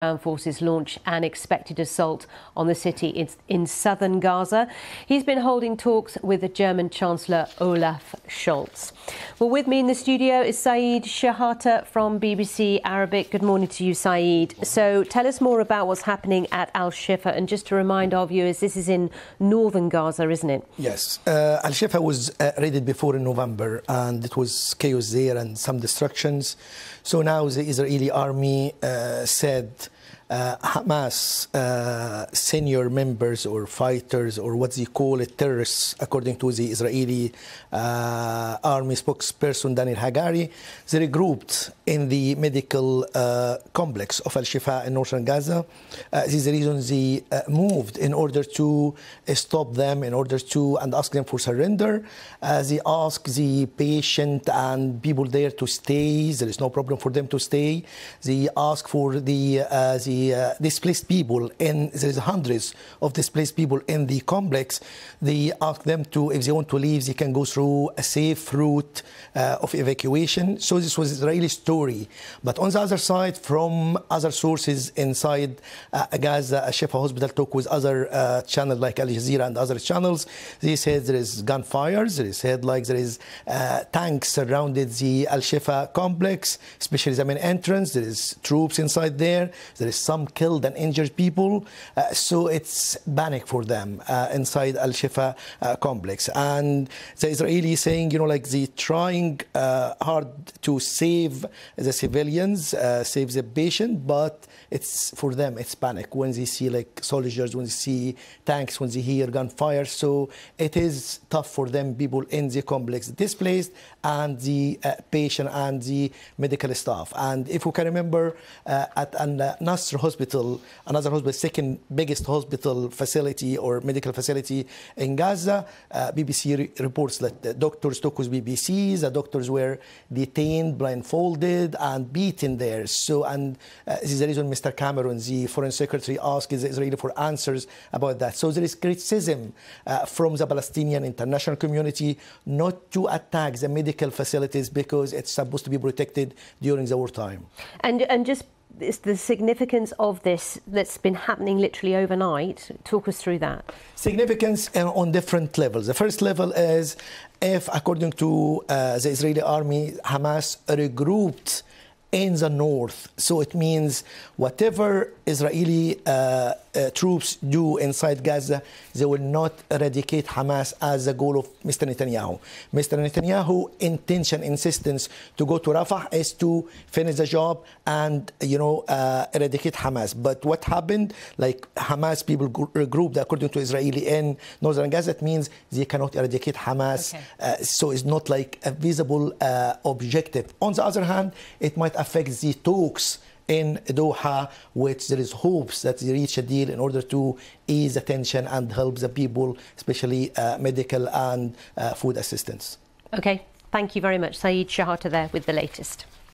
Ground forces launch an expected assault on the city in southern Gaza. He's been holding talks with the German Chancellor Olaf Scholz. Well, with me in the studio is Shehata from BBC Arabic. Good morning to you, Saeed. So tell us more about what's happening at al-Shifaa. And just to remind our viewers, this is in northern Gaza, isn't it? Yes. Al-Shifaa was raided before in November, and it was chaos there and some destructions. So now the Israeli army said Hamas senior members or fighters, or what they call it, terrorists, according to the Israeli army spokesperson Daniel Hagari, they regrouped in the medical complex of al-Shifaa in northern Gaza. This is the reason they moved, in order to stop them, and ask them for surrender. They ask the patient and people there to stay. There is no problem for them to stay. They ask for the displaced people, and there is hundreds of displaced people in the complex. They ask them to, if they want to leave, they can go through a safe route of evacuation. So this was Israeli story. But on the other side, from other sources inside Gaza, al-Shifaa hospital talk with other channels like Al Jazeera and other channels. They said there is gunfires. They said like there is tanks surrounded the al-Shifaa complex, especially the main entrance. There is troops inside there. There is some killed and injured people. So it's panic for them inside al-Shifaa complex. And the Israelis saying, like they trying hard to save the civilians, save the patient, but it's for them, it's panic when they see like soldiers, when they see tanks, when they hear gunfire. So it is tough for them, people in the complex displaced, and the patient and the medical staff. And if we can remember, at Nasr Hospital, another hospital, second biggest hospital facility or medical facility in Gaza, BBC reports that the doctors talk with BBC. The doctors were detained, blindfolded, and beaten there. So, and this is the reason Mr. Cameron, the Foreign Secretary, asked the Israeli for answers about that. So there is criticism from the Palestinian international community not to attack the medical facilities because it's supposed to be protected during the wartime. And just the significance of this that's been happening literally overnight. Talk us through that. Significance on different levels. The first level is if, according to the Israeli army, Hamas regrouped in the north. So it means whatever Israeli troops do inside Gaza, they will not eradicate Hamas as the goal of Mr. Netanyahu. Mr. Netanyahu's intention, insistence to go to Rafah is to finish the job and, eradicate Hamas. But what happened, like Hamas people regrouped, according to Israeli, in northern Gaza, it means they cannot eradicate Hamas. Okay. So it's not like a visible objective. On the other hand, it might affect the talks in Doha, which there is hopes that they reach a deal in order to ease the tension and help the people, especially medical and food assistance. Okay, thank you very much. Saeed Shehata there with the latest.